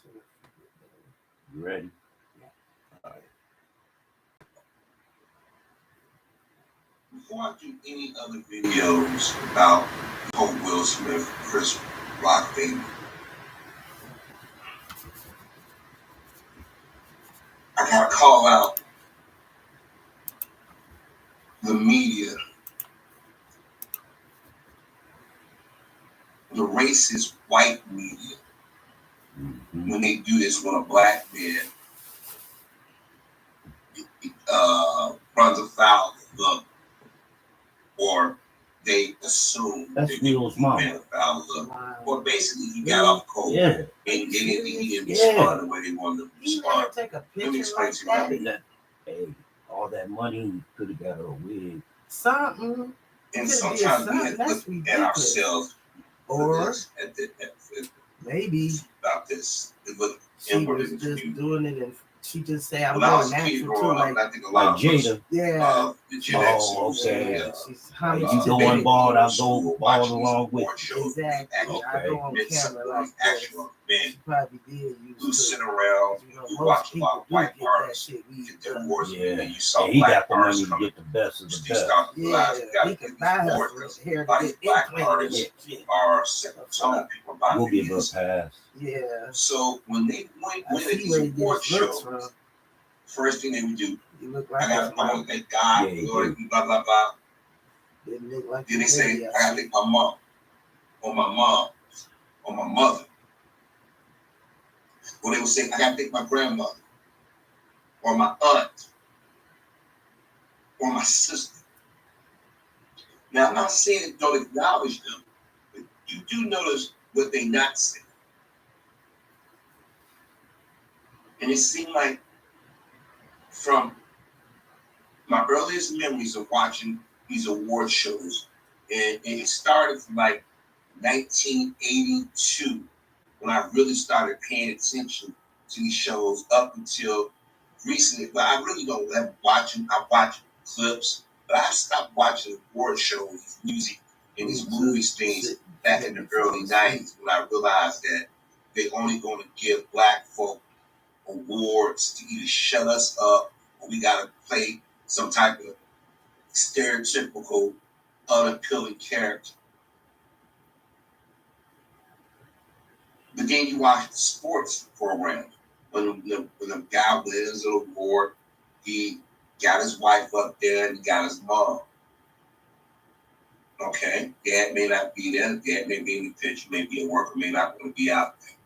You ready? Yeah. All right. Before I do any other videos about Pope Will Smith, Chris Rock baby, I gotta call out the media, the racist white media, when they do this when a black man runs afoul of the, or they assume that's Will's mom. ran afoul of the, or basically he got off cold. Yeah. And he didn't respond the way they wanted to respond. Take a Let me picture explain like to you what I that. mean. Hey, all that money, he could have got her a wig. Something. And sometimes we have to look at ourselves or at maybe about this. We look she inward was in the just community. doing it, and she just say, "I'm When I was going a kid natural too." growing up, Like, I think a lot of us, Jada. yeah. the Gen Xers, okay. She's Like, humble. you going bald, I'll school go bald watching along these with award shows. Exactly. Actually, I go on men camera doing like this. actual men She probably did use who to. sit around, You know, who most watch a people lot of do white get artists that shit. We get their awards. Yeah. And you saw And he black got the money artists to coming. get the best of the You best. start to realize you Yeah, got he to can get buy these her awards. some hair A to lot of get black implanted. artists Yeah. are second tone people about We'll give her a this. pass. Yeah. So when they went I at see these where he award gets looks shows, from. first thing they would do, You look I like gotta want to thank God, Yeah, Lord, blah blah blah. didn't look like Then they say, area. I gotta thank my mom, or my mom, or my mother. Or they would say, I gotta thank my grandmother, or my aunt, or my sister. Now, I'm not saying don't acknowledge them, but you do notice what they not say. And it seemed like from my earliest memories of watching these award shows, and it started from like 1982 when I really started paying attention to these shows up until recently. But I really don't have watching. I watch clips, but I stopped watching award shows, music, and these movies things back in the early 90s when I realized that they only going to give black folk awards to either shut us up or we got to play some type of stereotypical, unappealing character. But then you watch the sports program. When the guy wins an award, he got his wife up there and he got his mom. Okay, dad may not be there. Dad may be in the picture, may be at work, or may not want to be out there.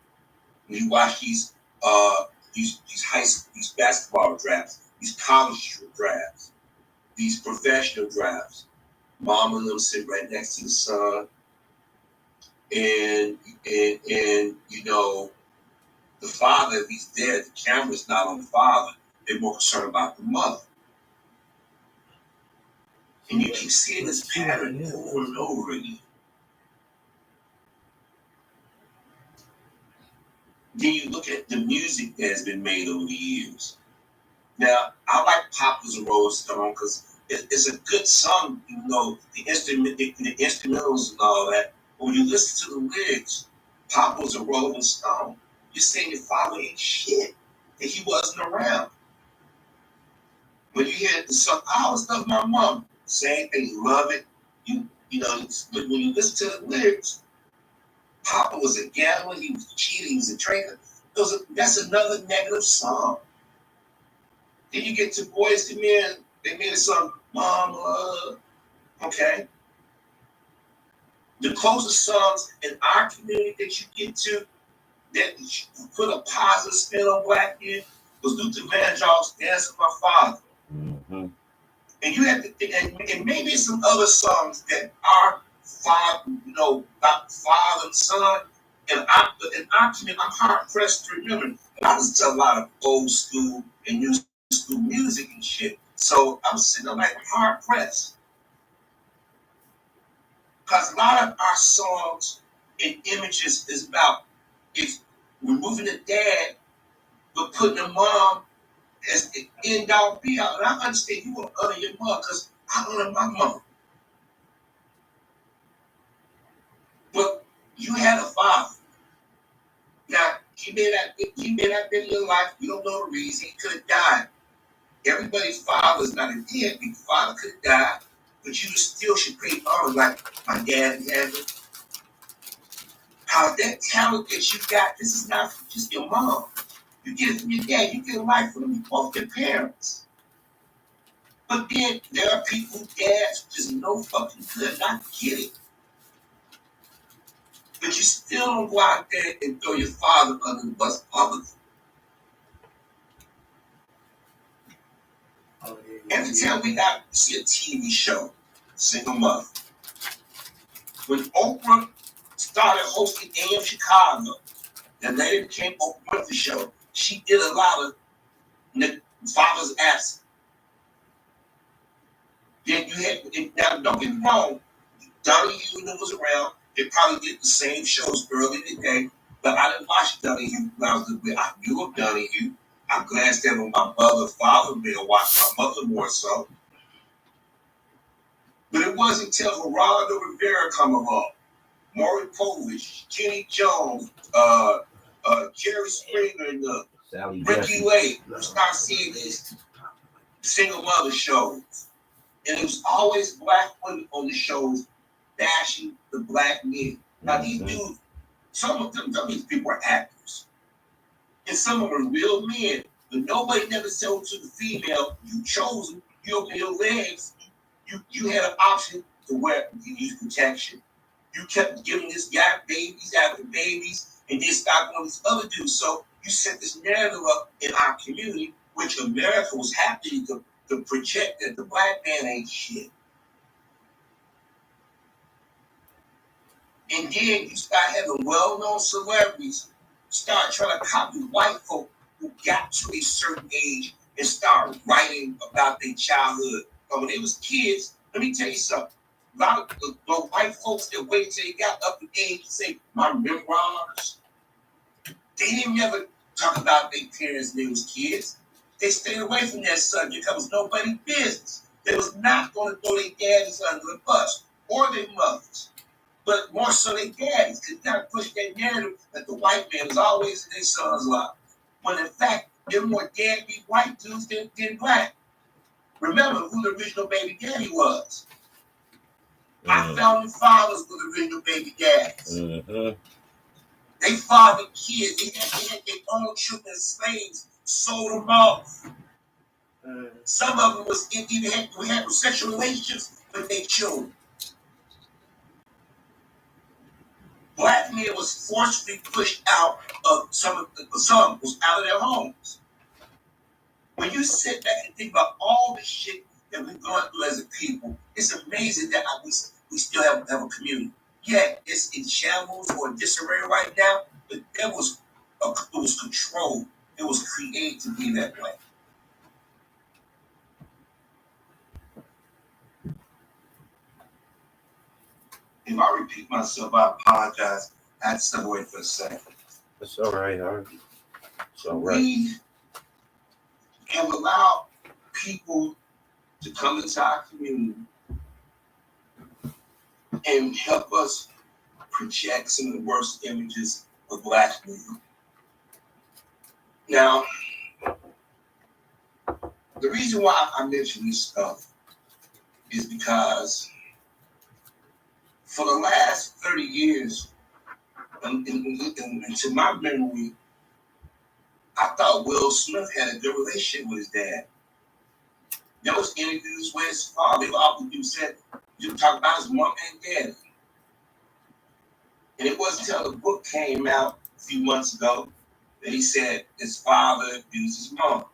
When you watch these basketball drafts, these college drafts, these professional drafts, mom and them sit right next to the son, and you know, the father, if he's dead, the camera's not on the father. They're more concerned about the mother. And you keep seeing this pattern over and over again. Then you look at the music that has been made over the years. Now, I like Pop was a Rolling Stone because it's a good song, even though the instrumentals and all that. But when you listen to the lyrics, Pop was a Rolling Stone. You're saying your father ain't shit, that he wasn't around. When you hear the song, I always love my mom. Same thing, you love it. You know, but when you listen to the lyrics, Papa was a gambler, he was cheating, he was a traitor. That's another negative song. Then you get to Boys to Men, they made a song, Mama. Okay. The closest songs in our community that you get to that put a positive spin on black men was Luther Vandross's Dance with My Father. Mm-hmm. And you have to think, and maybe some other songs that our father, about father and son. And our community, I'm hard pressed to remember. And I listen to a lot of old school and new school music and shit. So I'm sitting there like hard pressed. Because a lot of our songs and images is about it's removing the dad, but putting the mom as the end all be out. And I understand you want to honor your mom because I honor my mom. But you had a father. Now, He may not been in your life. You don't know the reason. He could have died. Everybody's father's not a deadbeat. Father could have died, but you still should pay honor like my dad had it. How that talent that you got, this is not from just your mom. You get it from your dad. You get life from both your parents. But then there are people, dads, just no fucking good, not get it. But you still don't go out there and throw your father under the bus publicly. Oh, yeah, Every time we see a TV show, Single Mother, when Oprah started hosting AM Chicago, and later became Oprah Winfrey Show, she did a lot of father's absence. Then you had, now don't get me wrong, Donahue was around. They probably did the same shows early in the day, but I didn't watch Donahue when I was a little bit. I knew of Donahue. I glanced at when my mother, father, may have watched my mother more so. But it wasn't until Geraldo Rivera come along, Maury Povich, Kenny Jones, Jerry Springer, and Ricky Lake, you start seeing these single mother shows. And it was always black women on the shows bashing the black men. Now these dudes, some of these people are actors. And some of them are real men. But nobody never said to the female, you chose them, you open your legs, you had an option to wear, you use protection. You kept giving this guy babies after babies, and then stopped on these other dudes. So you set this narrative up in our community, which America was happy to project that the black man ain't shit. And then you start having well-known celebrities start trying to copy white folk who got to a certain age and start writing about their childhood. But when they was kids, let me tell you something. A lot of the white folks that waited till they got up to age and say, my memoirs, they didn't ever talk about their parents when they was kids. They stayed away from that subject because it was nobody's business. They was not going to throw their daddies under the bus or their mothers. But more so their daddies could not push that narrative that the white man was always in their son's life. When in fact, there were more deadbeat white dudes than black. Remember who the original baby daddy was. Our founding fathers were the original baby daddies. They fathered kids. They had their own children as slaves, sold them off. Some of them was even had sexual relationships with their children. Black men was forcibly pushed out of some was out of their homes. When you sit back and think about all the shit that we've gone through as a people, it's amazing that we still have a community. Yeah, it's in shambles or disarray right now, but it was controlled. It was created to be that way. If I repeat myself, I apologize. I had to step away for a second. It's all right, Harvey. It's all right. We have allowed people to come into our community and help us project some of the worst images of black people. Now, the reason why I mention this stuff is because for the last 30 years, to my memory, I thought Will Smith had a good relationship with his dad. There was interviews with his father. You talk about his mom and daddy. And it wasn't until the book came out a few months ago that he said his father abused his mom.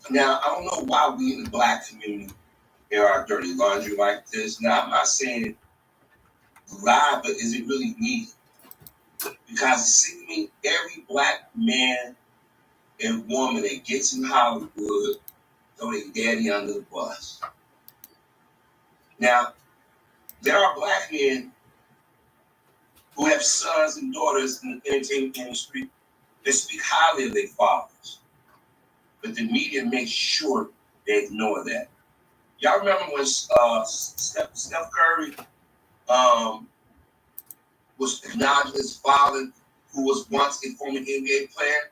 Now, I don't know why we in the black community air our dirty laundry like this. Now, I'm not saying lie, but is it really needed? Because it seems to me every black man and woman that gets in Hollywood throw their daddy under the bus. Now, there are black men who have sons and daughters in the entertainment industry that speak highly of their fathers. But the media makes sure they ignore that. Y'all remember when Steph Curry was was acknowledging his father, who was once a former NBA player.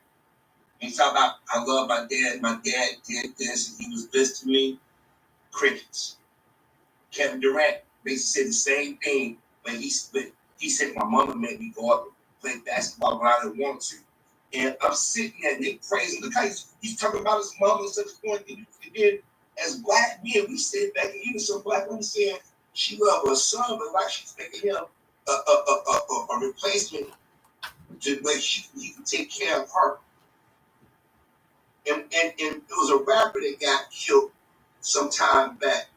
He talked about, I love my dad. My dad did this, and he was this to me. Crickets. Kevin Durant basically said the same thing, but he said my mama made me go up and play basketball when I didn't want to. And I'm sitting there and they praising the guy. He's talking about his mama at such a point. And then as black men, we sit back and even some black women saying she loved her son, but like she's making him a replacement to where he can take care of her. And it was a rapper that got killed some time back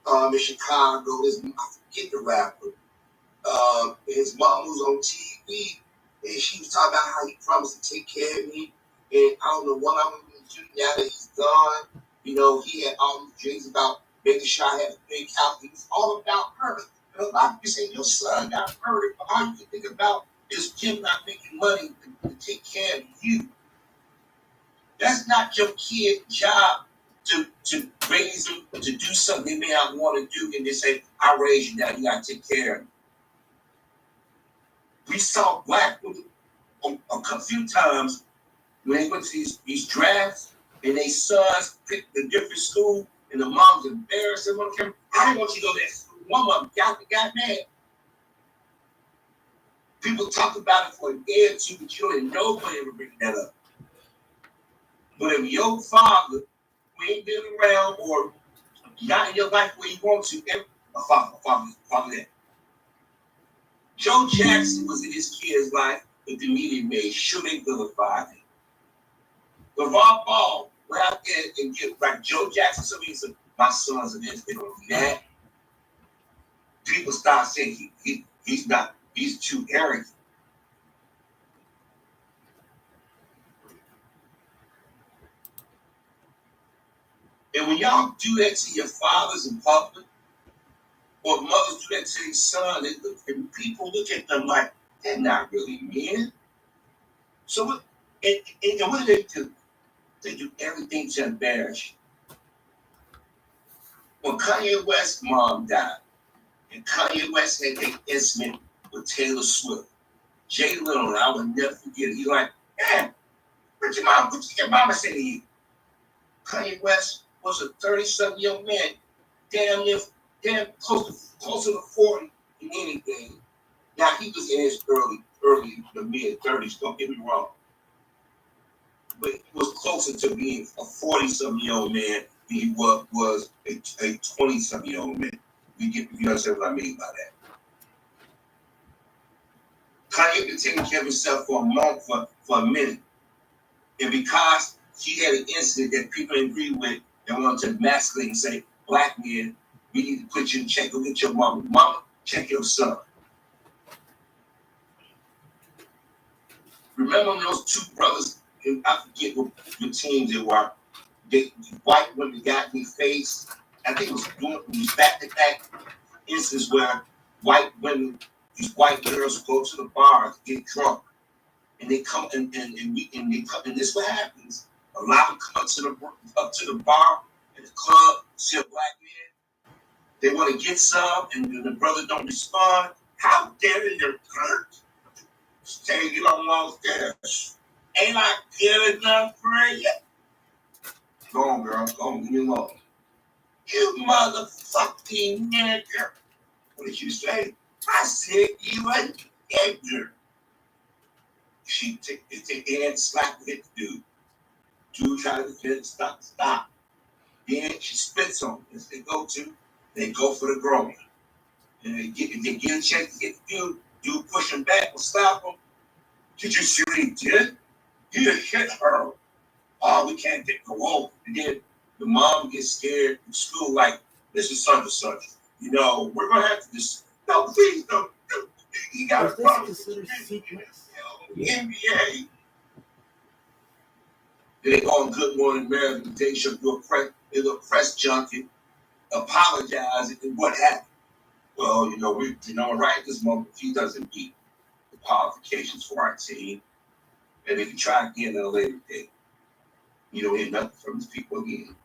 in Chicago. I forget the rapper. His mom was on TV, and she was talking about how he promised to take care of me. And I don't know what I'm going to do now that he's gone. You know, he had all these dreams about making sure I had a big house. It was all about her. And a lot of people say, your son got murdered, but all you can think about is him not making money to take care of you. That's not your kid's job to raise them to do something they may not want to do, and they say, I raised you now, you got to take care of them. We saw black women a few times when they went to these drafts and their sons picked a different school and the moms embarrassed them on camera. I didn't want you to go to that school. One of them got mad. People talk about it for a day or two, but you don't even nobody ever bring that up. But if your father, who ain't been around or not in your life where you want to, father that. Joe Jackson was in his kid's life, but the media made sure they vilified him. LeVar Ball went out there and get like Joe Jackson. So he said, my sons are this, they don't do that. People start saying he's not, he's too arrogant. And when y'all do that to your fathers in public, or mothers do that to their son, and people look at them like they're not really men. So what do they do? They do everything to embarrass you. When Kanye West's mom died, and Kanye West had an incident with Taylor Swift, Jay Little, I will never forget it. He's like, man, what your mama say to you? Kanye West was a 30-something-year-old man, damn closer to 40 than anything. Now he was in his early to mid 30s. Don't get me wrong, but he was closer to being a 40-something-year-old man than he was a 20-something-year-old man. You understand what I mean by that? Kanye been taking care of himself for a month, for a minute, and because he had an incident that people didn't agree with, they wanted to emasculate and say, black men, we need to put you in check. Go get your mama. Mama, check your son. Remember those two brothers, I forget what teams they were. White women got in the face. I think it was back-to-back instances where white women, these white girls go to the bar, get drunk, and they come and this is what happens. A lot of them come up to the bar in the club, see a black man. They want to get some, and the brother don't respond. How dare you, Kurt? Stay get on those stairs. Ain't I good enough for you? Go on, girl. Go on, leave me alone. You motherfucking nigger. What did you say? I said you a nigger. She take and slap hit the dude. Dude tried to get stop. Then she spits on him. As they go for the groin. And if they get a chance to hit the dude push him back or stop him. Did you see what he did? He hit her. Oh, we can't go home. And then the mom gets scared in school, like, this is such and such. You know, we're going to have to just, no, please don't. You got to promise. NBA. They go on Good Morning America. They should do a press junket, apologize, and what happened? Well, right at this moment, he doesn't meet the qualifications for our team, and they can try again at a later date. You don't hear nothing from these people again.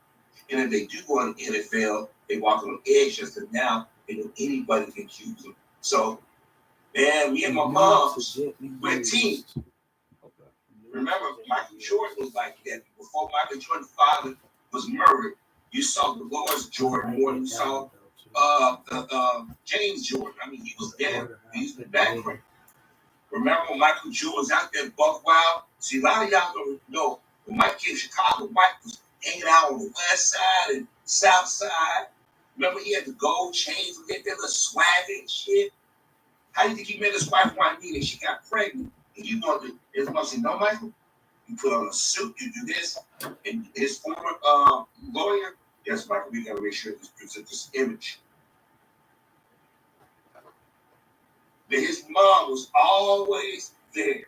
And if they do go on the NFL, they walk on edge just now they know anybody can accuse them. So Man, me and my mom were team. Okay. Remember, Michael Jordan was like that. Before Michael Jordan's father was murdered, you saw Dolores Jordan more than you saw James Jordan. I mean, he was there. He was in the background. Remember when Michael Jordan was out there buck wild? See, a lot of y'all don't know. When Mike came to Chicago, Mike was hanging out on the west side and south side. Remember he had the gold chains with that little swag and shit? How do you think he met his wife Juanita? She got pregnant. And you wanted to, his mom said, no, Michael, you put on a suit, you do this. And his former lawyer, yes, Michael, we got to make sure this presents this image. But his mom was always there.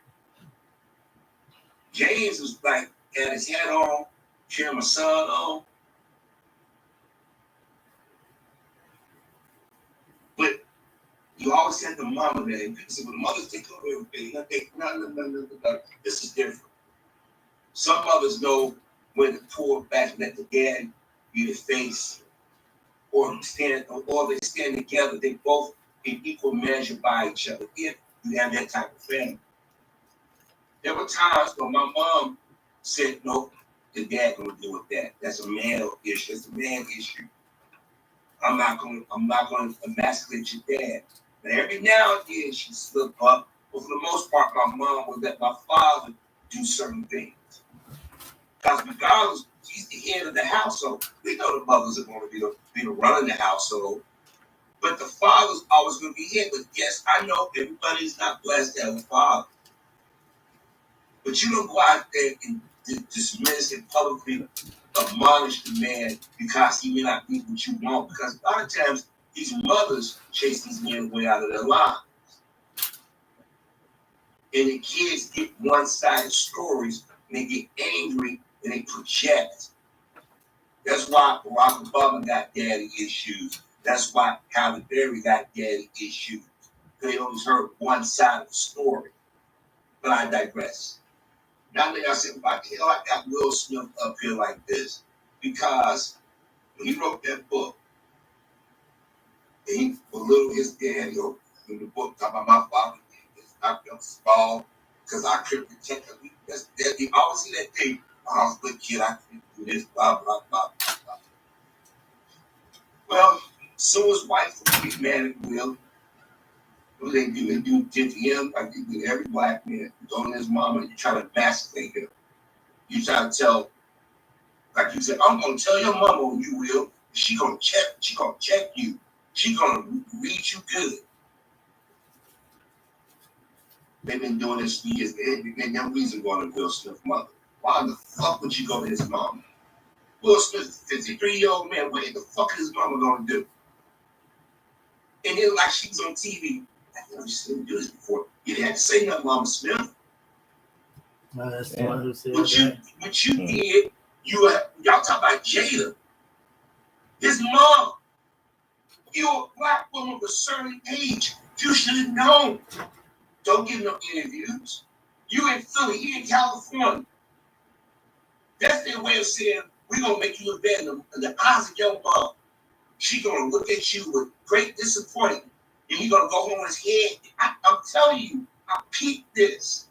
James was like, had his hat on, cheering my son on. But you always had the mama there. And people said, well, the mothers take over everything. I think, no. This is different. Some mothers know when to pull back and let the dad be the face, or they stand together. They both in equal measure by each other. If you have that type of family. There were times when my mom said, no, the dad gonna deal with that. That's a male issue. It's a man issue. I'm not gonna emasculate your dad. But every now and then she slipped up. But for the most part, my mom would let my father do certain things. Because regardless, he's the head of the household. We know the mothers are going to be the running the household. But the father's always going to be here. But yes, I know everybody's not blessed to have a father. But you don't go out there and dismiss and publicly admonish the man because he may not be what you want. Because a lot of times these mothers chase these men way out of their lives. And the kids get one-sided stories and they get angry and they project. That's why Barack Obama got daddy issues. That's why Halle Berry got daddy issues. They always heard one side of the story. But I digress. Now I said, why the hell I got Will Smith up here like this? Because when he wrote that book, he belittled his daddy in the book talking about my father. I felt small because I couldn't protect him. You always see that thing. I was a good kid. I couldn't do this, blah, blah, blah, blah. Well, so his wife would be mad at Will. What do? They do to him like they do every black man. Go on his mama, you try to emasculate him. You try to tell, like you said, I'm gonna tell your mama you will. She gonna check you. She gonna read you good. They've been doing this for years. Ain't no reason going to Will Smith's mother. Why the fuck would you go to his mama? Will Smith, 53-year-old man, what the fuck is his mama gonna do? And then like she was on TV, I've never seen him do this before. You didn't have to say nothing, Mama Smith. That's the one who said What you did, y'all talk about Jada. His mom, you're a black woman of a certain age. You should have known. Don't give no interviews. You in Philly, he in California. That's their way of saying, we're going to make you look bad in the eyes of your mom. She's going to look at you with great disappointment. And you're going to go home with his head. I'm telling you, I peeped this.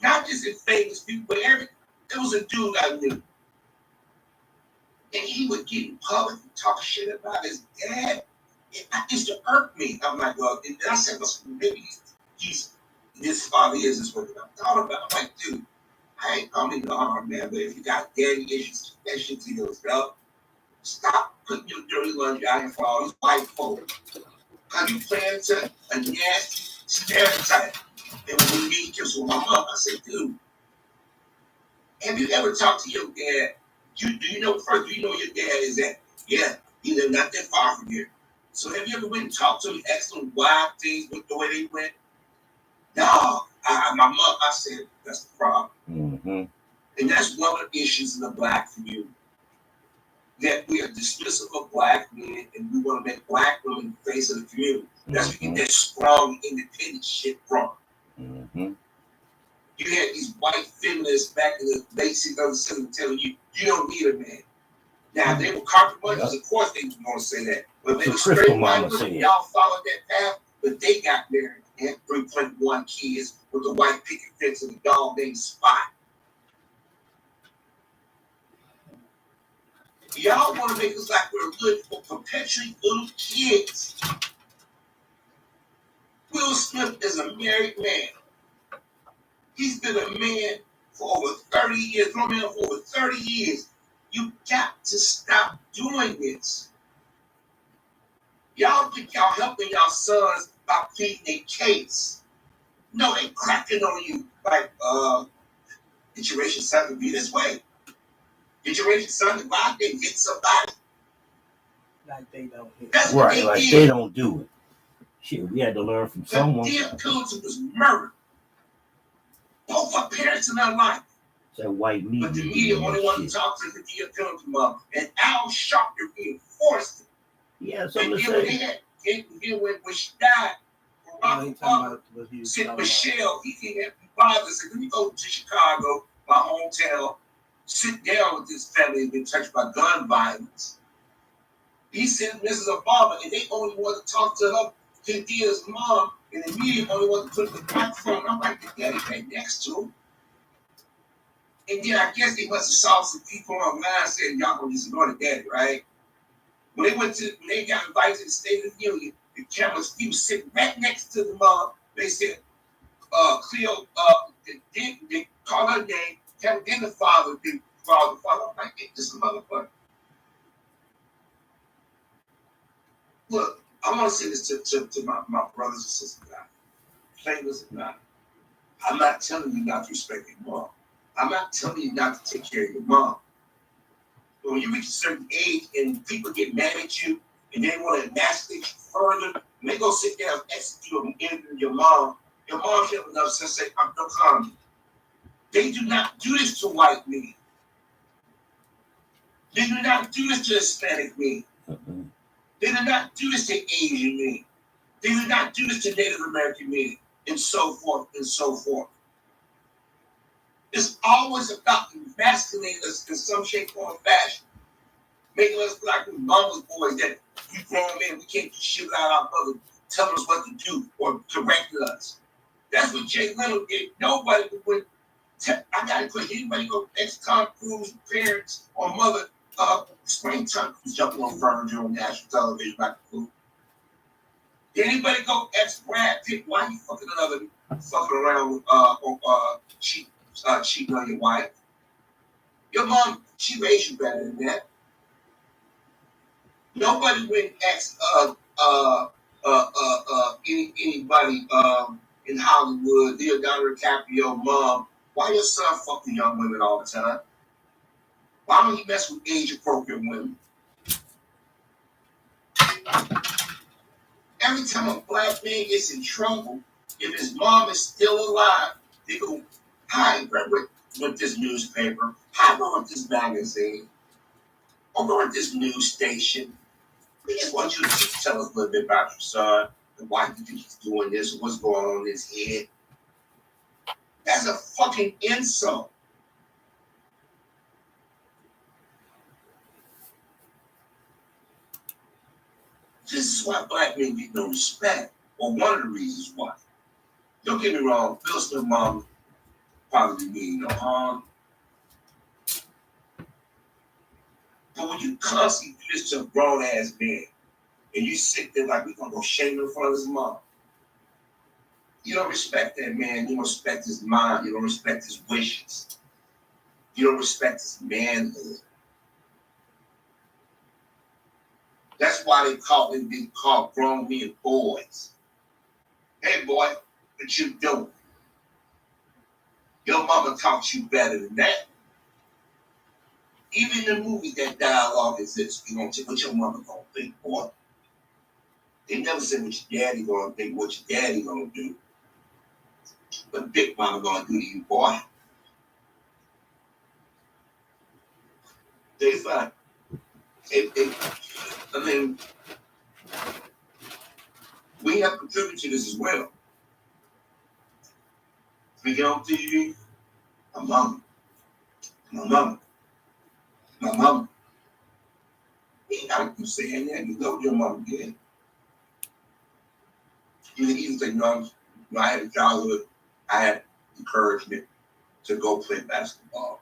Not just in famous people, but there was a dude I knew. And he would get in public and talk shit about his dad. It used to irk me. I'm like, well, and I said, well, maybe his father is this what I'm talking about. I'm like, dude, I ain't coming to harm, man, but if you got daddy issues, that shit to yourself. Stop putting your dirty laundry out here for all these white folk. Because you playing to a nasty stereotype. And when we meet kids with my mom, I said, dude, have you ever talked to your dad? Do you know your dad is at? Yeah, he lived not that far from here. So have you ever went and talked to him, asked him why things went the way they went? No, my mom, I said, that's the problem. Mm-hmm. And that's one of the issues in the black community. That we are dismissive of black men and we want to make black women the face of the community. That's where you get that strong, independent shit from. Mm-hmm. You had these white feminists back in the late 2007 telling you, you don't need a man. Now, they were carpet monkeys, of course they were going to say that. But they were straight white women, y'all followed that path, but they got married had 3.1 kids with the white picket fence and the dog named Spot. Y'all want to make us like we're perpetually little kids. Will Smith is a married man. He's been a man for over 30 years, grown man for over 30 years. You got to stop doing this. Y'all think y'all helping y'all sons by pleading their case. No, they cracking on you. Like, get your racial son to be this way. Get your racial son to go out there and get somebody. Like they don't hit. That's what Right, they like did. they don't do it. Shit, we had to learn from someone. Dear Clinton was murdered. Both our parents in our life. That white media. But the media only wanted to talk to the Dear Clinton mom. And Al Sharpton reinforced it. Yeah, something And to then say. when she died, Barack Obama sent Michelle, he came at me father said, let me go to Chicago, my hometown, sit down with this family who's been touched by gun violence. He sent Mrs. Obama, and they only want to talk to her, to Dia's mom, and the media only want to put the microphone. I'm like, the daddy right next to him. And then I guess they must have saw some people online saying, y'all gonna just ignore the daddy, right? When they got invited to the State of the Union, the cameras, he was sitting right next to the mom. They said, Cleo, they call her name, then the father, then father. I'm like, this motherfucker. Look, I want to say this to my brothers and sisters out. Plain as not. I'm not telling you not to respect your mom. I'm not telling you not to take care of your mom. But when you reach a certain age and people get mad at you and they want to emasculate you further, and they go sit down and execute and interview your mom should have enough sense to say, I'm no comment. They do not do this to white men. They do not do this to Hispanic men. They do not do this to Asian men. They do not do this to Native American men, and so forth and so forth. It's always about emasculating us in some shape, form, or fashion. Making us feel like we're mama's boys, that we grown men, we can't do shit without our mother telling us what to do or correcting us. That's what Jay Leno did. Nobody would. I got to put anybody go ex-Tom Cruise parents or mother, springtime was jumping on furniture on national television about the food. Did anybody go ex-Brad Pitt? Why you fucking around with cheating on your wife? Your mom, she raised you better than that. Nobody went ex anybody in Hollywood, Leonardo DiCaprio mom. Why your son fucking young women all the time? Why don't he mess with age-appropriate women? Every time a black man gets in trouble, if his mom is still alive, they go, hi, I read this newspaper. Hi, I read this magazine. Or go at this news station. We just want you to tell us a little bit about your son and why you think he's doing this and what's going on in his head. That's a fucking insult. This is why black men get no respect, or one of the reasons why. Don't get me wrong, Bill Smith's mom probably didn't mean no harm. But when you constantly do this to a grown ass man, and you sit there like we're gonna go shame him in front of his mom, you don't respect that man. You don't respect his mind. You don't respect his wishes. You don't respect his manhood. That's why they be called grown men boys. Hey boy, what you doing? Your mama taught you better than that. Even in the movies, that dialogue exists. You don't think what your mama gonna think, boy. They never said what your daddy gonna think, what your daddy gonna do. What Big Mama gonna do to you, boy. They fine. I mean, we have contributed to this as well. We get on TV, my mama. You ain't gotta keep saying that. You know what your mama did. You can even say, no, When I had a childhood, I had encouragement to go play basketball.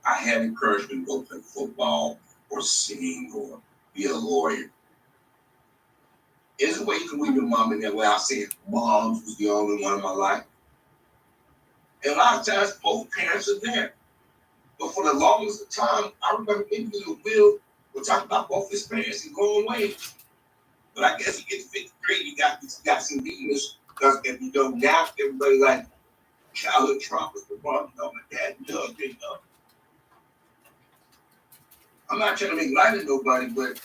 I had encouragement to go play football or sing or be a lawyer. There's a way you can leave your mom in that way. I said moms was the only one in my life. And a lot of times both parents are there. But for the longest time, I remember interviewing Will would talk about both his parents and going away. But I guess you get to fifth grade, you got some weakness. Because if you don't now, everybody like childhood trauma was the wrong. You know, my dad does, you know. I'm not trying to make light of nobody, but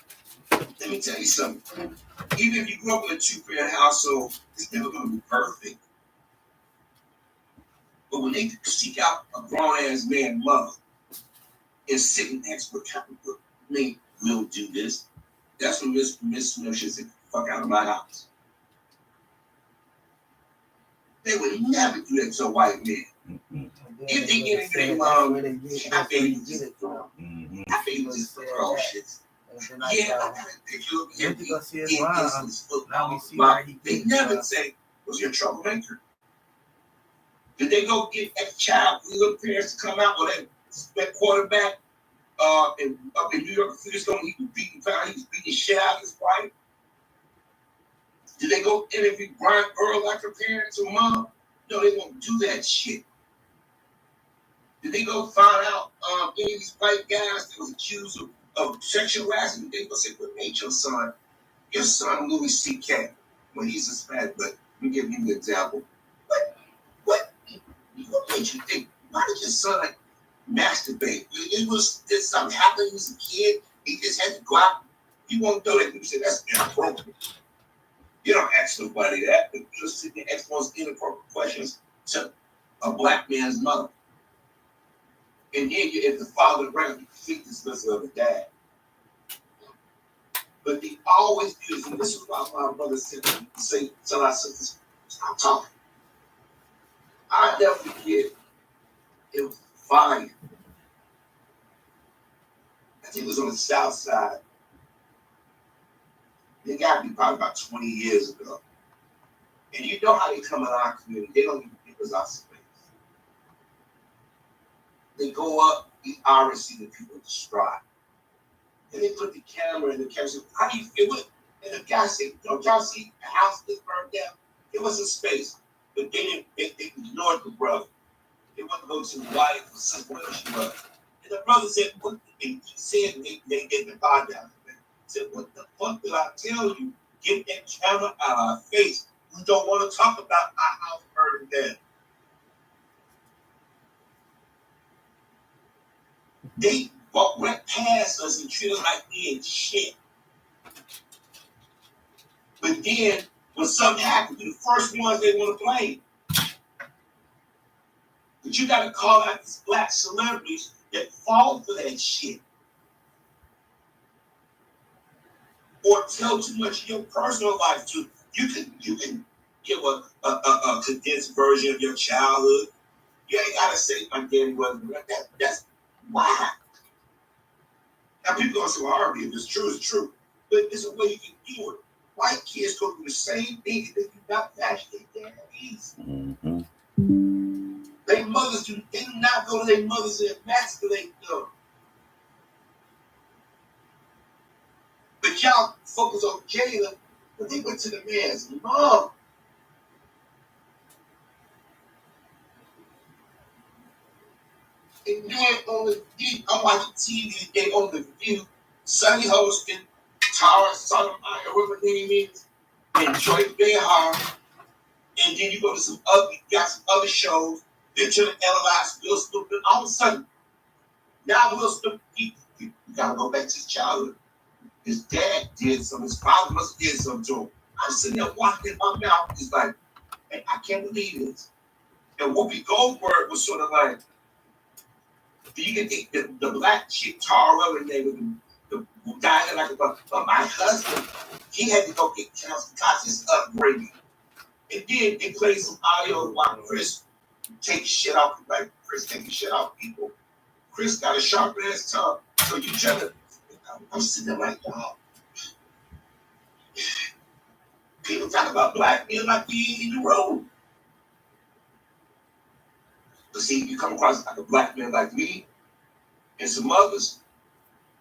let me tell you something. Even if you grew up in a two-parent household, it's never going to be perfect. But when they seek out a grown-ass man mother and sitting next to me, we'll do this. That's when Miss Smith should say, fuck out of my house. They would never do that to a white man. Mm-hmm. If they get into their mom, I think you just throw shit. Yeah, I got a picture of him. They never say, was your troublemaker? Did they go get that child, little parents to come out with that quarterback up in New York, he was beating the shit out of his wife? Did they go interview Brian Earl like her parents or mom? No, they won't do that shit. Did they go find out any of these white guys that was accused of sexual harassment? They go say, what made your son? Your son Louis C.K. Well, he's a Hispanic, but let me give you an example. What made you think? Why did your son masturbate? Did something happen? He was a kid. He just had to go out. You won't do it. You say that's inappropriate. You don't ask nobody that. But you just sit there and ask those inappropriate questions to a black man's mother. And then if the father around, you think this listen of the dad. But they always do this. And this is why my brother said, tell our sisters, stop talking. I never forget, it was fire. I think it was on the south side. It got to be probably about 20 years ago. And you know how they come in our community. They don't even give us our space. They go up, you already see the people distraught. And they put the camera in the camera. Say, how do you feel it? And the guy said, don't y'all see the house that's burned down? It was a space. But they ignored the brother. They wouldn't go to the wife or somewhere she was. And the brother said, what? He said they get the car down. He said, what the fuck did I tell you? Get that camera out of our face. We don't want to talk about our house burning down. They went past us and treated us like we ain't shit. But then, when something happens, the first ones they want to blame. But you got to call out these black celebrities that fall for that shit. Or tell too much of your personal life too. You can give a condensed version of your childhood. You ain't gotta say my daddy wasn't right. That's why. Now people gonna say, well, Harvey, if it's true, it's true. But there's a way you can do it. White kids go through the same thing and they do not match their daddies. Mm-hmm. Their mothers they do not go to their mothers and emasculate them. But y'all focus on Jada, but they went to the man's mom. And then I'm watching TV today on the View, Sunny hosting, Tara Sotomayor, whatever her name is, and Joy Behar. And then you go to some other shows, they're trying to analyze Will Smith. And all of a sudden, now Will Smith, you gotta go back to his childhood. His dad did something, his father must have did something to him. I'm sitting there watching my mouth. It's like, hey, I can't believe this. And Whoopi Goldberg was sort of like, you get the black chick, Tara, and they were the guy that like, but my husband, he had to go get counseling because it's upbringing. And then they played some audio while Chris takes shit off, like Chris taking shit off people. Chris got a sharp ass tongue, so you try to. I'm sitting there like, y'all. People talk about black men like we in the road. But see, you come across like a black man like me and some others,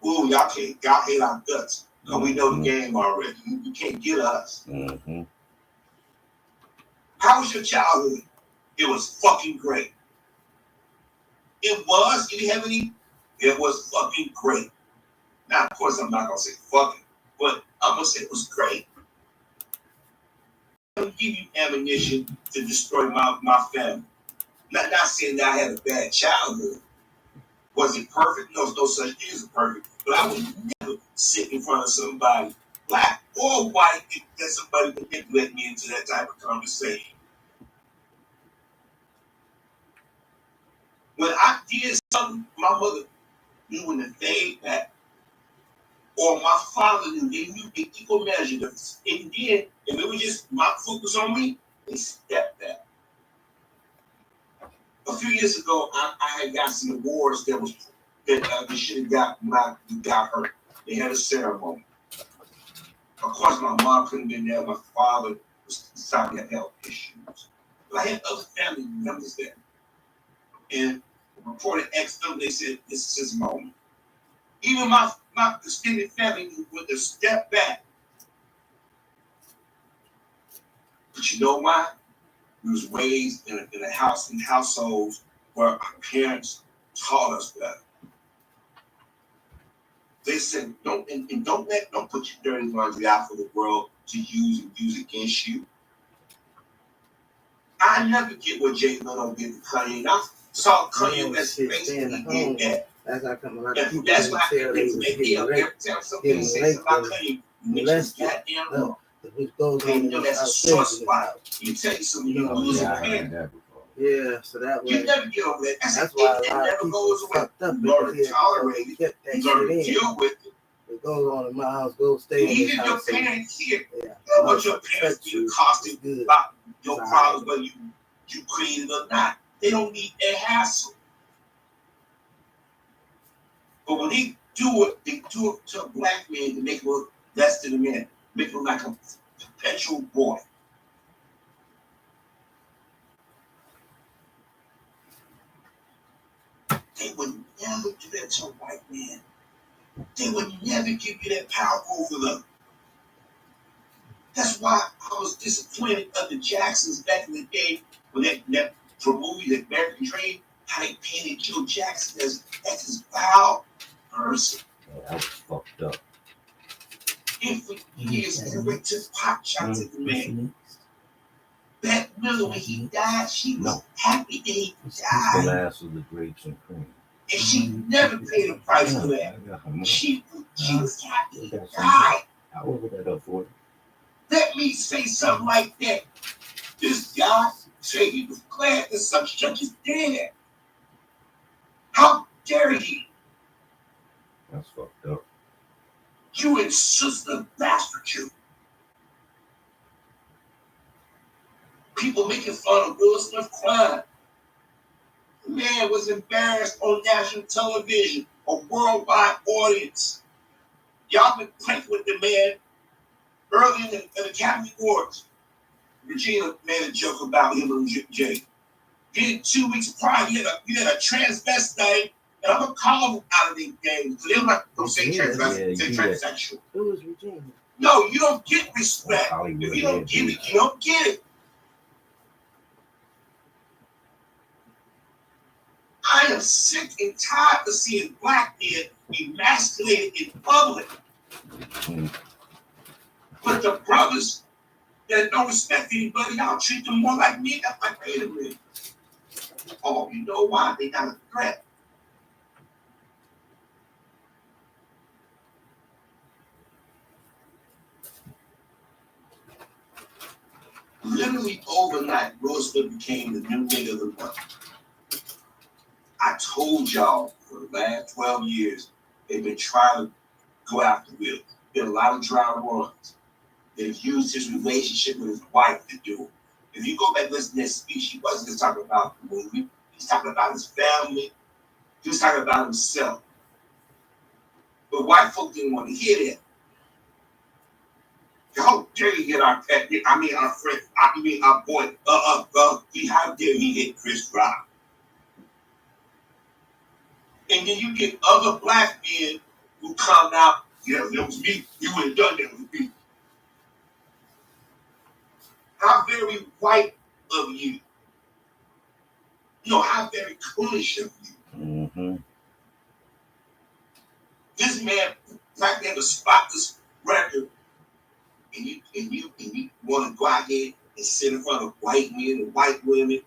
ooh, y'all hate our guts. Because we know the game already. You can't get us. Mm-hmm. How was your childhood? It was fucking great. It was? You didn't have any? It was fucking great. Now, of course, I'm not going to say fucking, but I'm going to say it was great. I'm going to give you ammunition to destroy my family. Not saying that I had a bad childhood. Was it perfect? No, no such thing as perfect. But I would never sit in front of somebody, black or white, that somebody would manipulate me into that type of conversation. When I did something, my mother knew in the day that, or my father knew, they knew the equal measure. And then, if it was just my focus on me, they stepped back. A few years ago, I had got some awards that we should have got when I got hurt. They had a ceremony. Of course, my mom couldn't have been there. My father was starting to have health issues. But I had other family members there. And the reporter asked them, they said, this is his moment. Even my extended family would have stepped back. But you know why? We was raised in households where our parents taught us better. They said, don't put your dirty laundry out for the world to use against you. I never get what Jay Leno did to Kanye. I saw Kanye West basically did that. That's how come a lot of people that's why tell they was getting raped. Every time somebody says about Kanye, you mention goddamn law. Which goes on in that's a sore spot. You tell you something, you lose a parent. Yeah, so that way. You never get over that. That's why a lot of people fucked up. You learn to tolerate it. You learn to deal with it. It goes on in my house. Go stay in this house. Even your parents here. Yeah. You know what your parents be accosted about your problems, whether you created or not. They don't need that hassle. But when they do it to a black man to make him look less than a man, make him like a perpetual boy. They would never do that to a white man. They would never give you that power over them. That's why I was disappointed of the Jacksons back in the day when that movie, that American Dream, how they painted Joe Jackson as this vile person. Yeah, that was fucked up. And for years, everybody took pot shots at the man. Bette Miller, when he died, she was happy that he died. The last of the grapes and cream. And she never paid a price for that. She was happy he died. I ordered that up for you. Let me say something like that. This guy said he was glad that such judge is dead. How dare he? That's fucked up. You and sister bastard you. People making fun of Will Smith crying. The man was embarrassed on national television, a worldwide audience. Y'all been pranking with the man early in the Academy Awards. Regina made a joke about him and Jay. Then 2 weeks prior, you had a transvestite, and I'm gonna call them out of these games. So they're not gonna say transvestite, say transsexual. Who was Regina? No, you don't get respect. If you don't give it, you don't get it. I am sick and tired of seeing black men emasculated in public. But the brothers that don't respect anybody, I'll treat them more like me. I'm like, wait a minute. Oh, you know why? They got a threat. Literally overnight, Roosevelt became the new nigga of the month. I told y'all for the last 12 years, they've been trying to go after Will. Been a lot of dry runs. They've used his relationship with his wife to do it. If you go back and listen to that speech, he wasn't just talking about the movie. He's talking about his family. He was talking about himself. But white folk didn't want to hear that. How dare he hit our pet? I mean, our friend. I mean, our boy. How dare he hit Chris Rock? And then you get other black men who come out. Yeah, that was me. You would have done that with me. How very white of you. How very foolish of you. Mm-hmm. This man, black man, was spotless record, and you want to go out here and sit in front of white men and white women.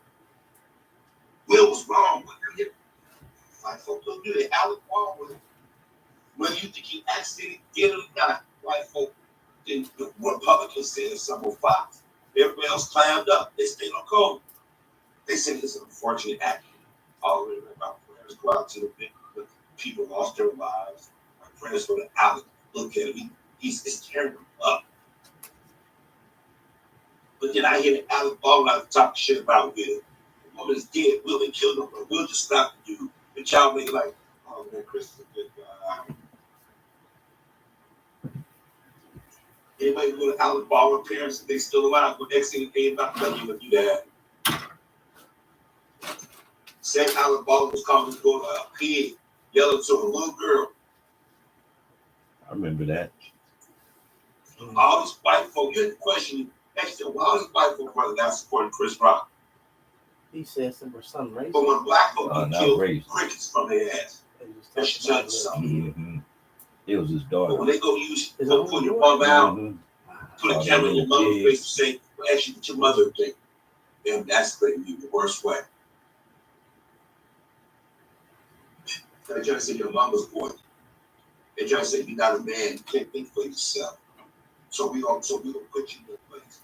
Will was wrong. White folks don't do that. Alec Baldwin, whether you think he accidentally did it or not, white folk, the Republicans said some of Fox. Everybody else climbed up. They stayed on code. They said it's an unfortunate act. All the way about prayers go out to the people lost their lives. My prayers go to Alec. Look at him. He's tearing them up. But then I hear Alec Baldwin out talk shit about Will. The woman is dead. Will, they killed him. But Will just stopped the dude. The child made like, oh man, Chris is a good guy. Anybody go to Alec Baldwin parents if they still alive? But next thing they about to you do that. Same Alec Baldwin was calling his daughter a pig, yelling to a little girl. I remember that. All these white folk, you had to question, actually, why all these white folk brother got supporting Chris Rock? He said some racist. But when black folk get killed, racist. crickets from their ass. That should tell you something. Mm-hmm. It was his daughter. But when they go pull your mom out, put a camera in your mother's face to say, well, actually, what your mother think, then that's going to be the worst way. They're trying to say your mama's boy. They're trying to say you're not a man, you can't think for yourself. So we gonna put you in a place.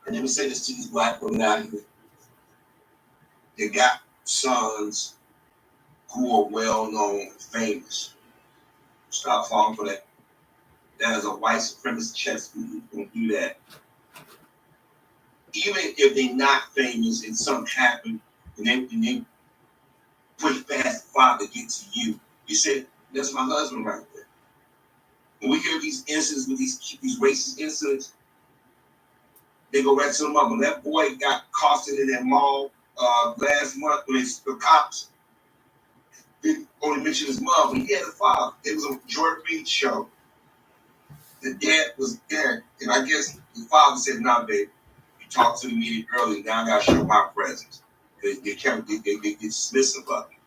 And let me say this to these black women out here. They got sons who are well known and famous. Stop falling for that. That is a white supremacist chess who's gonna do that. Even if they're not famous and something happened and they push past the father to get to you, you said, that's my husband right there. When we hear these incidents with these racist incidents, they go right to the mom. When that boy got accosted in that mall last month when the cops, they only mentioned his mom, but he had a father. It was a Jordan Reed show. The dad was there, and I guess the father said, nah, baby, you talked to the media earlier, now I got to show my presence. They get dismissive of it.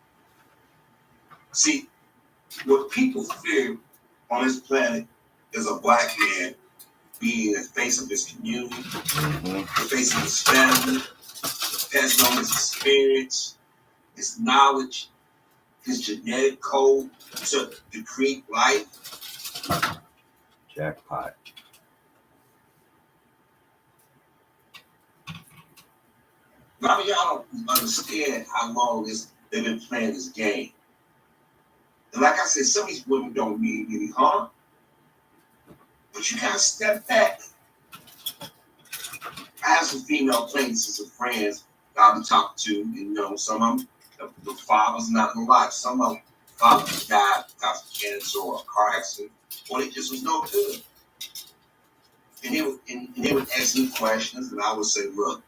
See, what people fear on this planet is a black man being the face of his community, the face of his family, passing on his experience, his knowledge, his genetic code to create life. Jackpot. A lot of y'all don't understand how long they've been playing this game. And like I said, some of these women don't mean any harm. But you gotta step back. I have some female acquaintances and friends that I've been talking to, and some of them, the fathers not alive. Some of them, fathers died because of cancer or a car accident, or they just was no good. And they would ask me questions, and I would say, look,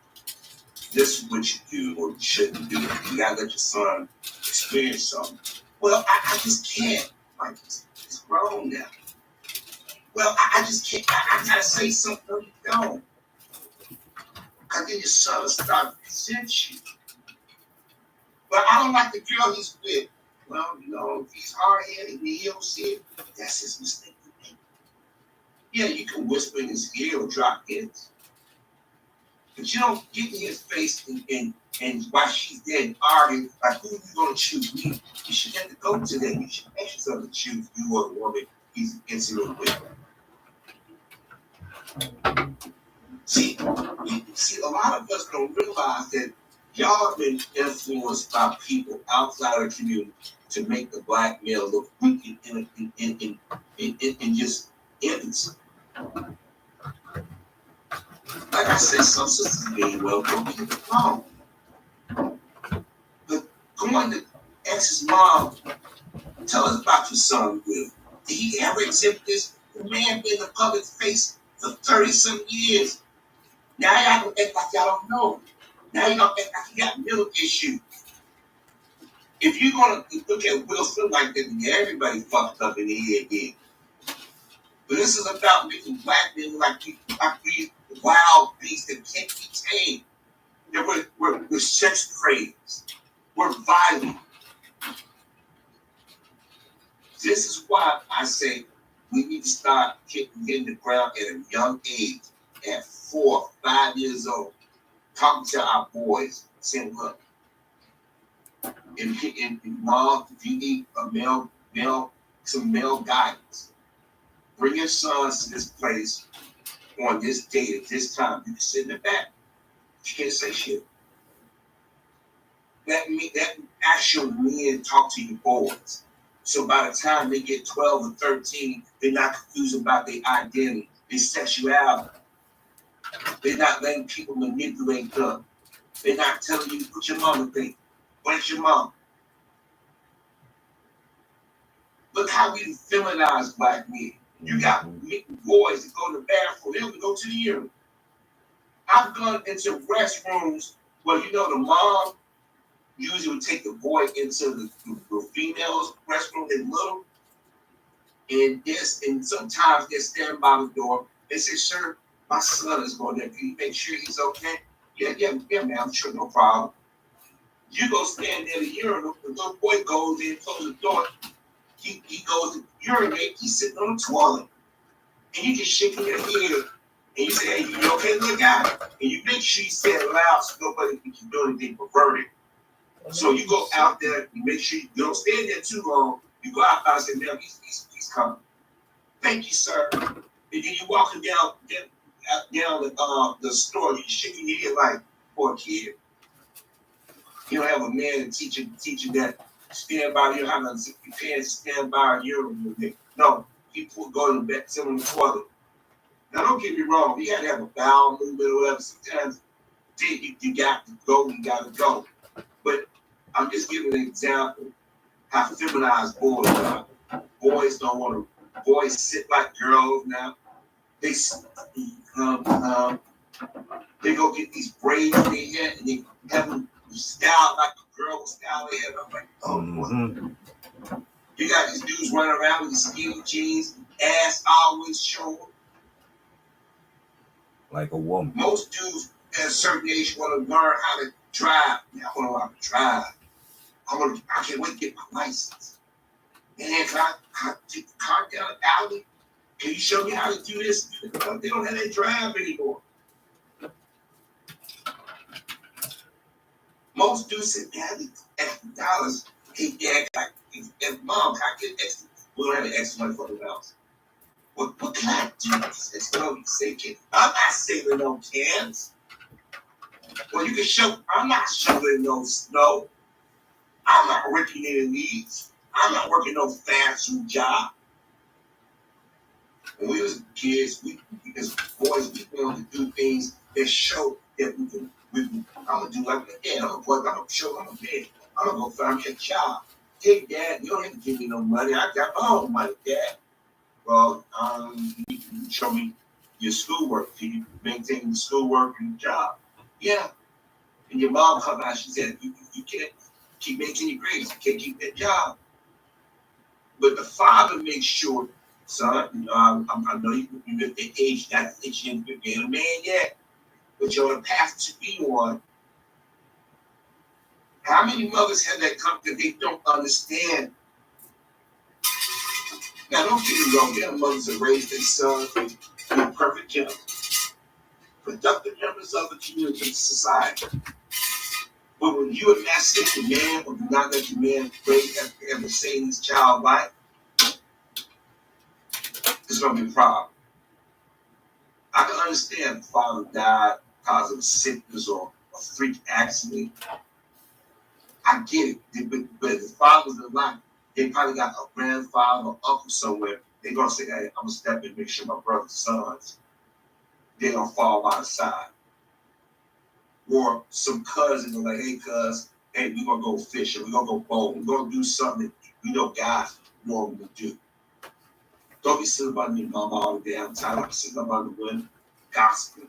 this is what you do or you shouldn't do. You gotta let your son experience something. Well, I just can't. Like, it's grown now. Well, I just can't. I gotta say something. No, you don't. Because then your son will start to resent you. But I don't like the girl he's with. Well, if he's hard-headed and he don't see it, that's his mistake. Yeah, you can whisper in his ear or drop hints. But you don't get in his face and while she's there and arguing, like, who are you going to choose? Me? You should have to go to them. You should ask yourself to choose you or the woman he's intimate with. See, a lot of us don't realize that y'all have been influenced by people outside of the community to make the black male look wicked and just innocent. Like I said, some sisters being welcome, don't get it wrong. But going to ex's mom Tell us about your son, Will. Did he ever exhibit this? The man been in the public face for 30-some years. Now y'all gonna act like y'all don't know. Now y'all gonna act like he got mental issues. If you're gonna look at Will Smith like that, everybody fucked up in the head again. But this is about making black men like we wild beasts that can't be tamed. That we're sex crazed. We're violent. This is why I say we need to start getting the ground at a young age, at 4, 5 years old, talking to our boys, saying, look, if mom, if you need some male guidance, bring your sons to this place on this date at this time. You can sit in the back. You can't say shit. That actual men talk to your boys. So by the time they get 12 or 13, they're not confused about their identity, their sexuality. They're not letting people manipulate them. They're not telling you, put your mama think. Where's your mom? Look how we feminize black men. You got boys that go to the bathroom, they don't go to the urinal. I've gone into restrooms where, the mom usually would take the boy into the female's restroom, they little. And sometimes they stand by the door. They say, sir, my son is going there. Can you make sure he's okay? Yeah, man, I'm sure, no problem. You go stand near the urinal, the little boy goes in, closes the door. He goes to urinate, he's sitting on the toilet. And you just shaking your head. And you say, hey, you okay, little guy? And you make sure you say it loud so nobody thinks you're doing anything perverted. So you go out there, you make sure you don't stand there too long. You go out there and say, man, he's coming. Thank you, sir. And then you walking down the store, you're shaking your head like, poor kid. You don't have a man teaching that stand by your house, your parents stand by your urinal. No, people go to the bed, sit on the toilet. Now, don't get me wrong, you got to have a bowel movement or whatever. Sometimes you got to go, you got to go. But I'm just giving an example how feminized boys are. Boys don't want to, boys sit like girls now. They go get these braids in their head and they have them styled like a girl with style their head. I'm like, oh, boy. You got these dudes running around with these skinny jeans, ass always showing. Like a woman. Most dudes at a certain age want to learn how to drive. Man, I want to learn how to drive. I can't wait to get my license. Man, can I take the car down the alley? Can you show me how to do this? They don't have that drive anymore. Most dudes say, man, I need extra dollars. Hey, dad, mom, can I get extra? We don't have the extra money for the house. What can I do? It's going to be sinking. I'm not saving no cans. Well, you can show, I'm not shoveling no snow. I'm not working in leaves. I'm not working no fast food job. When we was kids, we as boys, we wanted to do things that show that I'm gonna do like my dad. I'm gonna show I'm a man. I'm gonna go find me a job. Hey, Dad, you don't have to give me no money. I got my own money, Dad. Well, you can show me your schoolwork. Can you maintain the schoolwork and the job? Yeah. And your mom come out, she said, you can't keep making your grades. You can't keep that job. But the father makes sure, son, I know you're at the age, not that you ain't a man yet, but you're on a path to be one. How many mothers have that come that they don't understand? Now, don't get me wrong, there are mothers that raise their sons to be perfect gentlemen, productive members of the community and society. But when you emasculate the man or do not let your man raise have a say in his child's life, it's going to be a problem. I can understand the father died because of sickness or a freak accident. I get it. But if the father's alive, they probably got a grandfather or uncle somewhere. They're going to say, hey, I'm going to step in and make sure my brother's sons, they're going to fall by the side. Or some cousins are like, hey, cuz, hey, we're going to go fishing. We're going to go bowling. We're going to do something. guys normally do. Don't be sitting about your mama all the damn time. Don't be sitting about the women gossiping.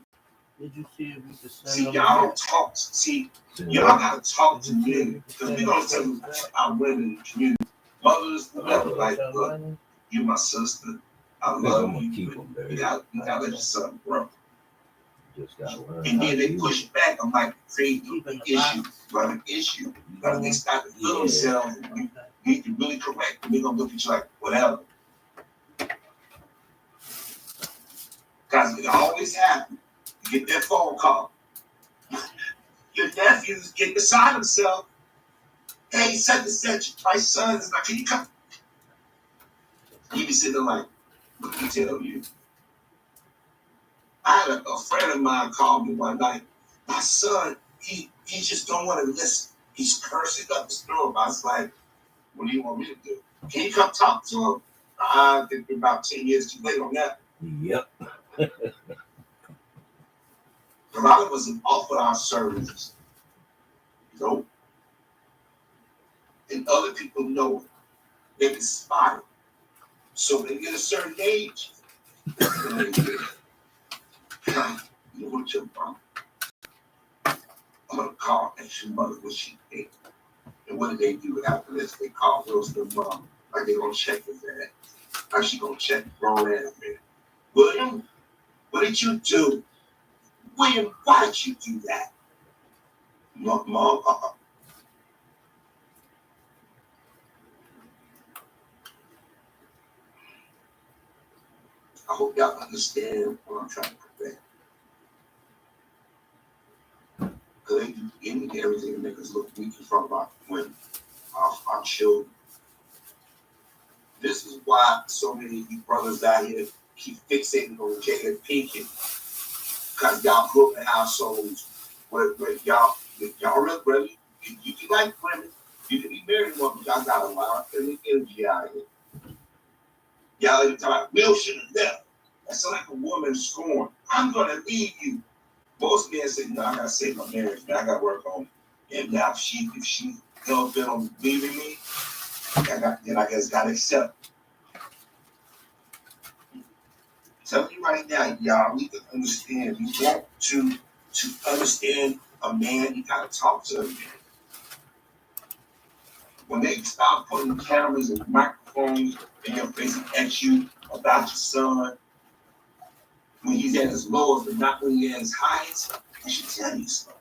Did you see if we could send See, them y'all don't talk. See, y'all gotta talk to men because we gonna tell you our women in the community, mothers, whatever. Like, look, you my sister. I love you. But you gotta let your son grow. Just gotta learn. And then they push back. I'm like, create an issue, run an issue. Because they start to feel themselves. And you need to really correct. And they're gonna look at you like, whatever. Because it always happens. You get that phone call. Your nephews get beside himself. Hey, such and such, my son is like, can you come? You be sitting there like, what me tell you? I had a friend of mine call me one night. My son, he just don't want to listen. He's cursing up the storm. I was like, what do you want me to do? Can you come talk to him? I think we're about 10 years too late on that. Yep. A lot of us have offered our services. Nope. And other people know it. They can spot it. So when they get a certain age, you know what your mom? I'm gonna call ask your mother what she did. And what did they do after this? They call Will's their mom. Like they gonna check his ass. Like she gonna check the grown ass man. William, what did you do? William, why did you do that? Mom, I hope y'all understand what I'm trying to prevent. Because they do any and everything to make us look weak in front of our women, our children. This is why so many of you brothers out here keep fixating on Jada and Pinky. Because y'all grew up in households where y'all really, you can like women, you can be married to one, but y'all got a lot of energy out of it. Y'all even talk about, Will should have left. That's like a woman scorned. I'm going to leave you. Most men say, no, I got to save my marriage, man. I got to work on it. And now if she hell bent on leaving me, then I guess got to accept. Tell me right now, y'all need to understand. You want to understand a man, you got to talk to a man. When they start putting cameras and microphones in your face and ask you about your son, when he's at his lowest but not when he's at his highest, I should tell you something.